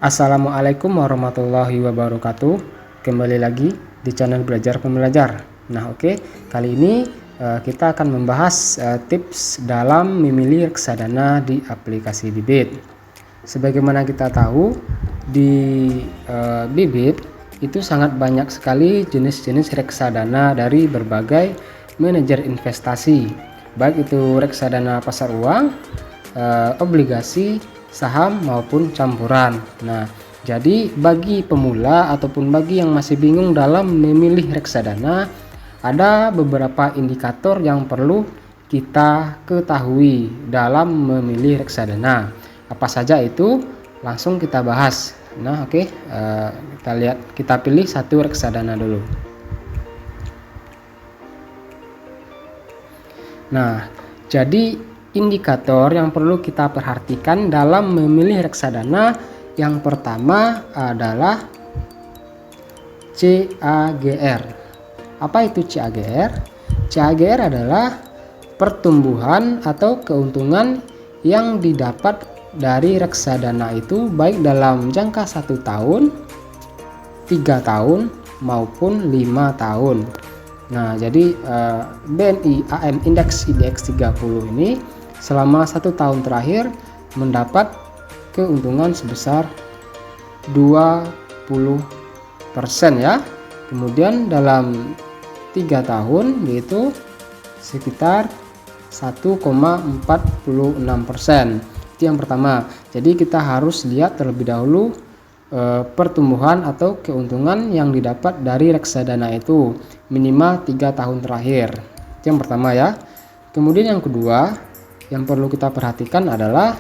Assalamualaikum warahmatullahi wabarakatuh. Kembali lagi di channel Belajar Pembelajar. Nah, oke. Kali ini kita akan membahas tips dalam memilih reksadana di aplikasi Bibit. Sebagaimana kita tahu, di Bibit itu sangat banyak sekali jenis-jenis reksadana dari berbagai manajer investasi, baik itu reksadana pasar uang, obligasi, saham maupun campuran. Nah, jadi bagi pemula ataupun bagi yang masih bingung dalam memilih reksadana, ada beberapa indikator yang perlu kita ketahui dalam memilih reksadana. Apa saja itu? Langsung kita bahas. Nah, oke, kita pilih satu reksadana dulu. Nah, jadi indikator yang perlu kita perhatikan dalam memilih reksadana yang pertama adalah CAGR. Apa itu CAGR? CAGR adalah pertumbuhan atau keuntungan yang didapat dari reksadana itu baik dalam jangka 1 tahun, 3 tahun maupun 5 tahun. Nah, jadi BNI AM Index IDX 30 ini selama 1 tahun terakhir mendapat keuntungan sebesar 20% ya. Kemudian dalam 3 tahun yaitu sekitar 1,46%. Itu yang pertama. Jadi kita harus lihat terlebih dahulu pertumbuhan atau keuntungan yang didapat dari reksadana itu minimal 3 tahun terakhir. Itu yang pertama ya. Kemudian yang kedua yang perlu kita perhatikan adalah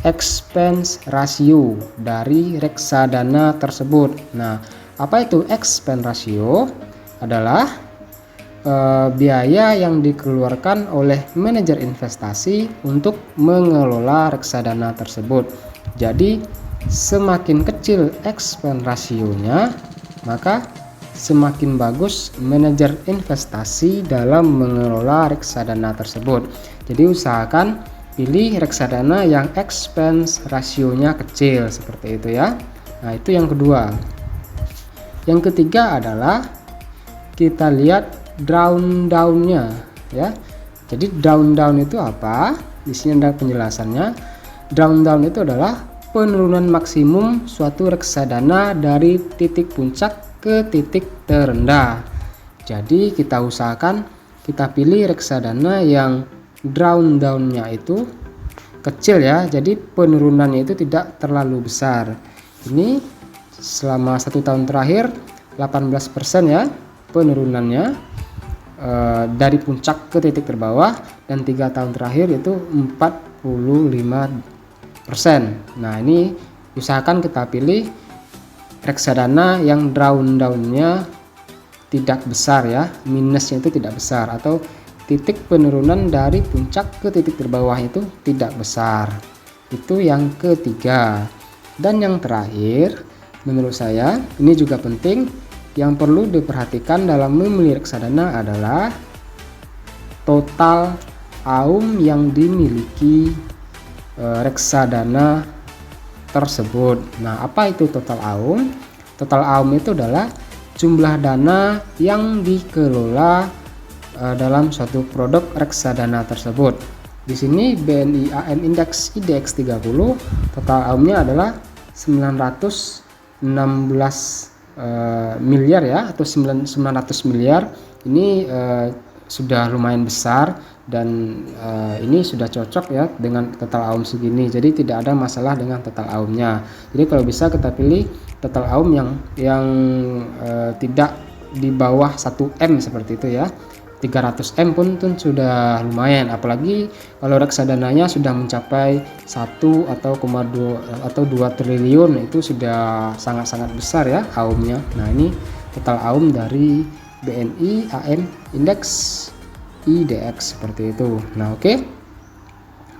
expense ratio dari reksadana tersebut. Nah, apa itu expense ratio? Adalah biaya yang dikeluarkan oleh manajer investasi untuk mengelola reksadana tersebut. Jadi semakin kecil expense rasionya, maka semakin bagus manajer investasi dalam mengelola reksadana tersebut. Jadi usahakan pilih reksadana yang expense rasionya kecil seperti itu ya. Nah, itu yang kedua. Yang ketiga adalah kita lihat drawdown-nya ya. Jadi drawdown itu apa? Di sini ada penjelasannya. Drawdown itu adalah penurunan maksimum suatu reksadana dari titik puncak ke titik terendah. Jadi kita usahakan kita pilih reksadana yang drawdown-nya itu kecil ya. Jadi penurunannya itu tidak terlalu besar. Ini selama 1 tahun terakhir 18% ya penurunannya dari puncak ke titik terbawah, dan 3 tahun terakhir itu 45%. Nah, ini usahakan kita pilih reksadana yang drawdown-nya tidak besar ya, minusnya itu tidak besar, atau titik penurunan dari puncak ke titik terbawah itu tidak besar. Itu yang ketiga. Dan yang terakhir menurut saya ini juga penting, yang perlu diperhatikan dalam memilih reksadana adalah total AUM yang dimiliki reksadana tersebut. Nah, apa itu total AUM? Total AUM itu adalah jumlah dana yang dikelola dalam suatu produk reksadana tersebut. Di sini BNI AM Index IDX 30 total AUM-nya adalah 916 miliar ya, atau 900 miliar. Ini sudah lumayan besar, dan ini sudah cocok ya dengan total AUM segini. Jadi tidak ada masalah dengan total AUM-nya. Jadi kalau bisa kita pilih total AUM yang tidak di bawah 1M seperti itu ya. 300M pun sudah lumayan, apalagi kalau reksadananya sudah mencapai 1 atau 2 triliun, itu sudah sangat-sangat besar ya AUM-nya. Nah, ini total AUM dari BNI AM Index IDX seperti itu. Nah, oke.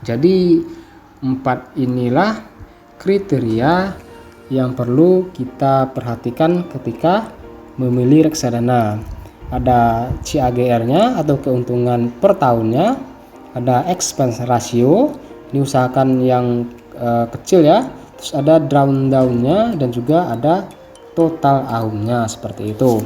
Jadi 4 inilah kriteria yang perlu kita perhatikan ketika memilih reksadana. Ada CAGR-nya atau keuntungan per tahunnya, ada expense ratio, ini usahakan yang kecil ya, terus ada drawdown-nya, dan juga ada total AUM-nya seperti itu.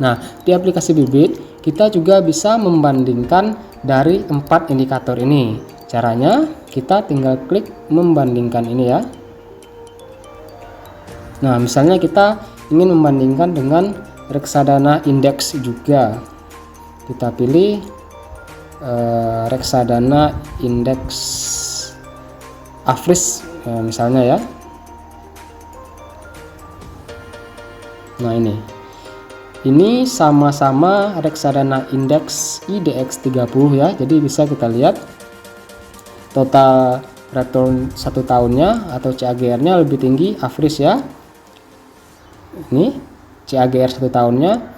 Nah, di aplikasi Bibit kita juga bisa membandingkan dari 4 indikator ini. Caranya kita tinggal klik membandingkan ini ya. Nah, misalnya kita ingin membandingkan dengan reksadana indeks juga. Kita pilih reksadana indeks Afris misalnya ya. Nah, ini sama-sama reksadana indeks IDX 30 ya. Jadi bisa kita lihat total return 1 tahunnya atau CAGR-nya lebih tinggi Afris ya. Ini CAGR 1 tahunnya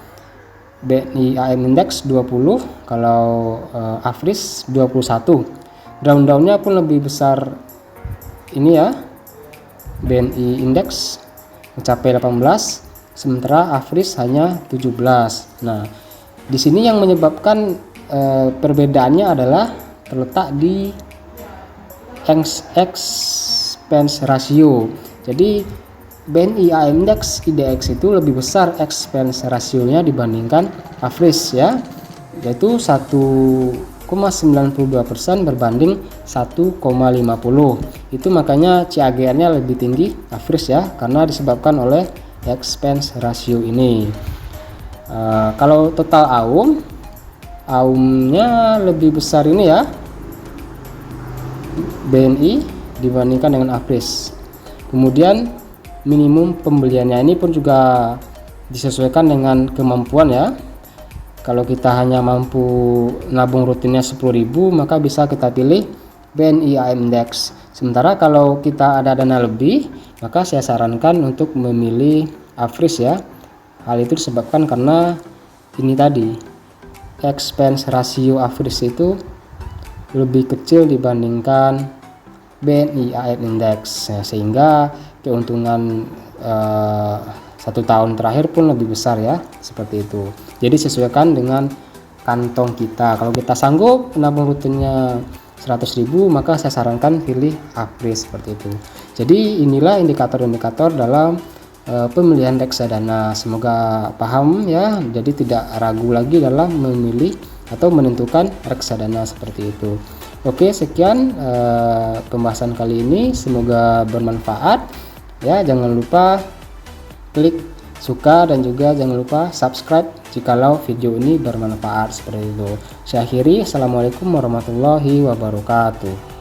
BNI AM Index 20, kalau Afris 21. Down-nya pun lebih besar ini ya. BNI Index mencapai 18, sementara Afris hanya 17. Nah, di sini yang menyebabkan perbedaannya adalah terletak di expense ratio. Jadi BNI AM Index IDX itu lebih besar expense rasionya dibandingkan Afris ya, yaitu 1,92% berbanding 1,50. Itu makanya CAGR-nya lebih tinggi Afris ya, karena disebabkan oleh expense ratio ini. Kalau total AUM-nya lebih besar ini ya, BNI dibandingkan dengan Afris. Kemudian minimum pembeliannya ini pun juga disesuaikan dengan kemampuan ya. Kalau kita hanya mampu nabung rutinnya 10.000, maka bisa kita pilih BNI AM Index. Sementara kalau kita ada dana lebih, maka saya sarankan untuk memilih Afris ya. Hal itu disebabkan karena ini tadi, expense ratio Afris itu lebih kecil dibandingkan BNI AM Index, sehingga keuntungan 1 tahun terakhir pun lebih besar ya, seperti itu. Jadi sesuaikan dengan kantong kita. Kalau kita sanggup nabung rutinnya 100.000, maka saya sarankan pilih Afris seperti itu. Jadi inilah indikator-indikator dalam pemilihan reksadana. Semoga paham ya. Jadi tidak ragu lagi dalam memilih atau menentukan reksadana seperti itu. Oke, sekian pembahasan kali ini, semoga bermanfaat ya. Jangan lupa klik suka dan juga jangan lupa subscribe jikalau video ini bermanfaat seperti itu. Saya akhiri, assalamualaikum warahmatullahi wabarakatuh.